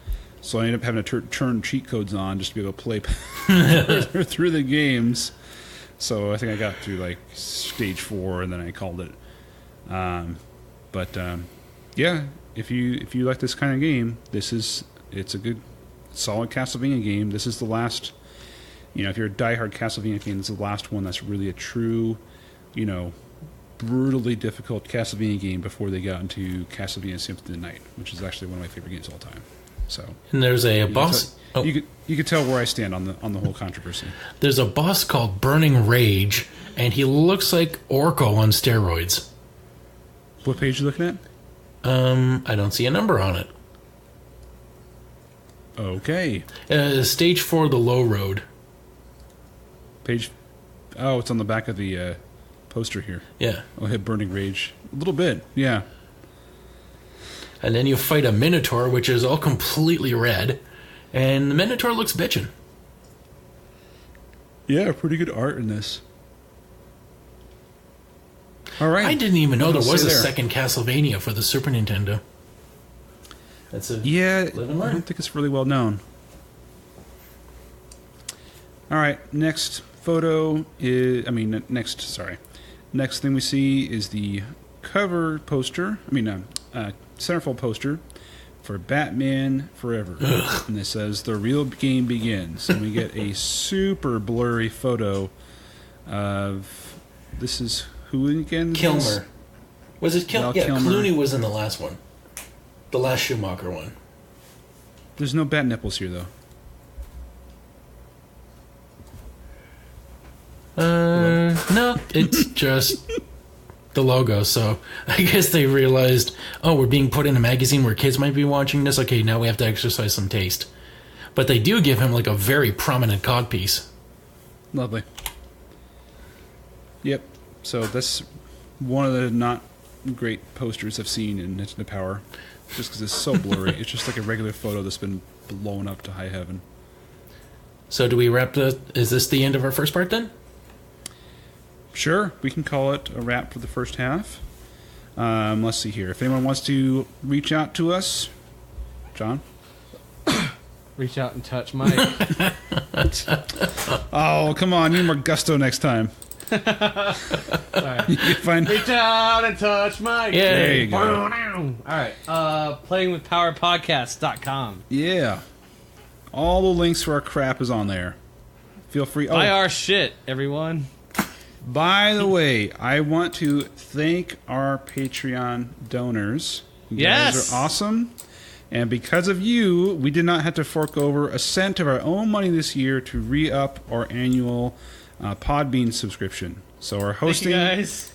So I ended up having to turn cheat codes on just to be able to play through the games. So I think I got through like stage 4 and then I called it. Yeah, if you like this kind of game, it's a good, solid Castlevania game. This is the last, if you're a diehard Castlevania fan, this is the last one that's really a true, brutally difficult Castlevania game before they got into Castlevania Symphony of the Night, which is actually one of my favorite games of all time. So, and there's a boss. You could tell where I stand on the whole controversy. There's a boss called Burning Rage, and he looks like Orko on steroids. What page are you looking at? I don't see a number on it. Okay. Stage 4, the low road. Page. Oh, it's on the back of the poster here. Yeah. I'll hit Burning Rage a little bit. Yeah. And then you fight a Minotaur, which is all completely red. And the Minotaur looks bitchin'. Yeah, pretty good art in this. All right. I didn't even know there was a second Castlevania for the Super Nintendo. That's I don't think it's really well known. All right, next photo is... Next thing we see is the cover poster. Centerfold poster for Batman Forever. And it says, "The real game begins." And we get a super blurry photo of... This is who again? Kilmer. Was it Kilmer? Yeah, Kilmer. Clooney was in the last one. The last Schumacher one. There's no bat nipples here, though. No, it's just the logo. So I guess they realized, we're being put in a magazine where kids might be watching this. Okay, now we have to exercise some taste. But they do give him like a very prominent codpiece. Lovely. Yep. So that's one of the not great posters I've seen in Nintendo Power. Just because it's so blurry. It's just like a regular photo that's been blown up to high heaven. So do we wrap is this the end of our first part then? Sure, we can call it a wrap for the first half. Let's see here. If anyone wants to reach out to us, John? Reach out and touch Mike. Oh, come on. Need more gusto next time. Right. You can find... Reach out and touch Mike. Yeah. There you go. All right. Playingwithpowerpodcast.com. Yeah. All the links for our crap is on there. Feel free. Buy our shit, everyone. By the way, I want to thank our Patreon donors. You guys are awesome. And because of you, we did not have to fork over a cent of our own money this year to re-up our annual Podbean subscription. So our hosting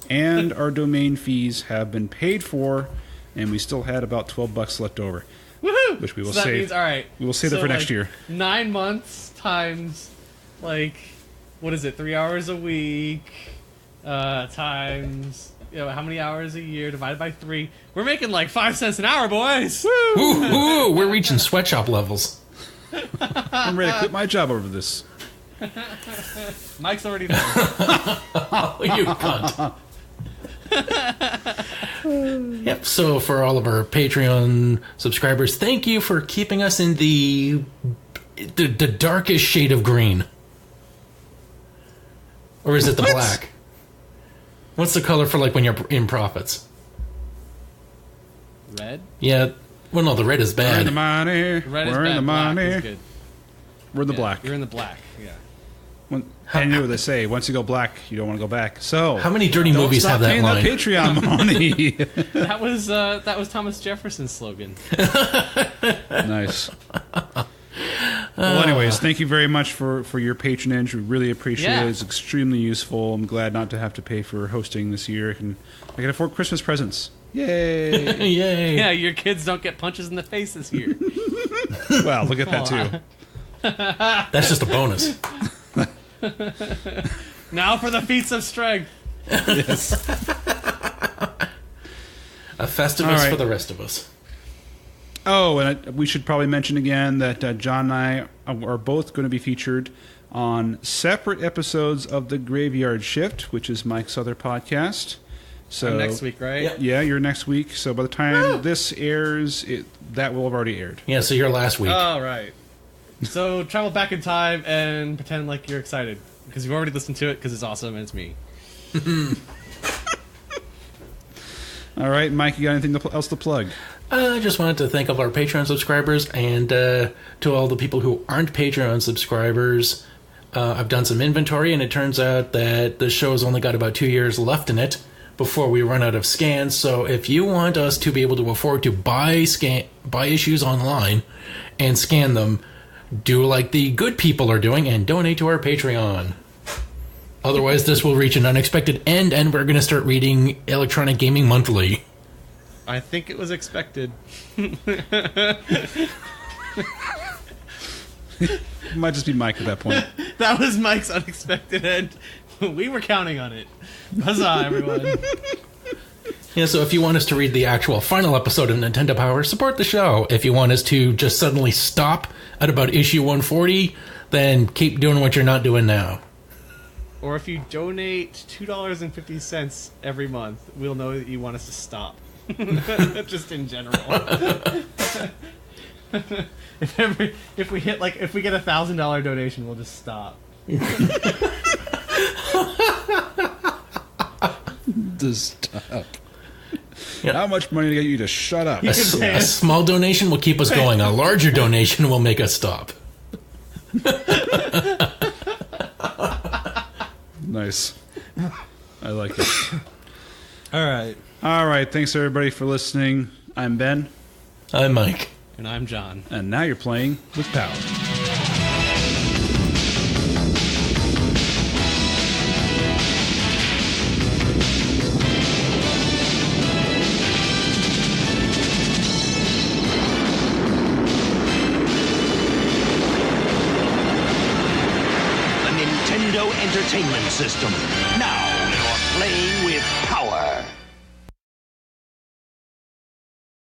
and our domain fees have been paid for, and we still had about $12 left over. Woohoo! Which we will so that save. Means, all right. We will save that for next year. 9 months times, what is it? 3 hours a week times, how many hours a year divided by 3? We're making 5 cents an hour, boys. Woo! Ooh, we're reaching sweatshop levels. I'm ready to quit my job over this. Mike's already there. Oh, you cunt. Yep, so for all of our Patreon subscribers, thank you for keeping us in the darkest shade of green. Or is it the black? What's the color for when you're in profits? Red? Yeah. Well, no, the red is We're in bad. the money. Red is We're in bad. the Black money. is good. We're in the black. You're in the black. Yeah. And you know what they say: once you go black, you don't want to go back. So How many dirty movies have that paying line? that Patreon money. That was Thomas Jefferson's slogan. Nice. Well, anyways, thank you very much for your patronage. We really appreciate Yeah. it. It's extremely useful. I'm glad not to have to pay for hosting this year. I can afford Christmas presents. Yay! Yay. Yeah, your kids don't get punches in the face this year. Wow, look at that too. That's just a bonus. Now for the feats of strength. Yes. A Festivus All right. for the rest of us. Oh, and we should probably mention again that John and I are both going to be featured on separate episodes of The Graveyard Shift, which is Mike's other podcast. So I'm next week, right? Yeah. Yeah, you're next week. So by the time this airs, that will have already aired. Yeah, so you're last week. Oh, right. So travel back in time and pretend like you're excited. Because you've already listened to it because it's awesome and it's me. All right, Mike, you got anything else to plug? I just wanted to thank all our Patreon subscribers and to all the people who aren't Patreon subscribers. I've done some inventory, and it turns out that the show's only got about 2 years left in it before we run out of scans. So if you want us to be able to afford to buy issues online and scan them, do like the good people are doing and donate to our Patreon. Otherwise, this will reach an unexpected end, and we're going to start reading Electronic Gaming Monthly. I think it was expected. Might just be Mike at that point. That was Mike's unexpected end. We were counting on it. Huzzah, everyone. Yeah, so if you want us to read the actual final episode of Nintendo Power, support the show. If you want us to just suddenly stop at about issue 140, then keep doing what you're not doing now. Or if you donate $2.50 every month, we'll know that you want us to stop. Just in general. if we get a $1,000 donation, we'll just stop. Just stop. Yeah. How much money to get you to shut up? can pay A us. small donation will keep us going. A larger donation will make us stop. Nice. I like it. All right. All right, thanks everybody for listening. I'm Ben, I'm Mike. And I'm John. and now you're playing with Power. The Nintendo Entertainment System. Now you're playing with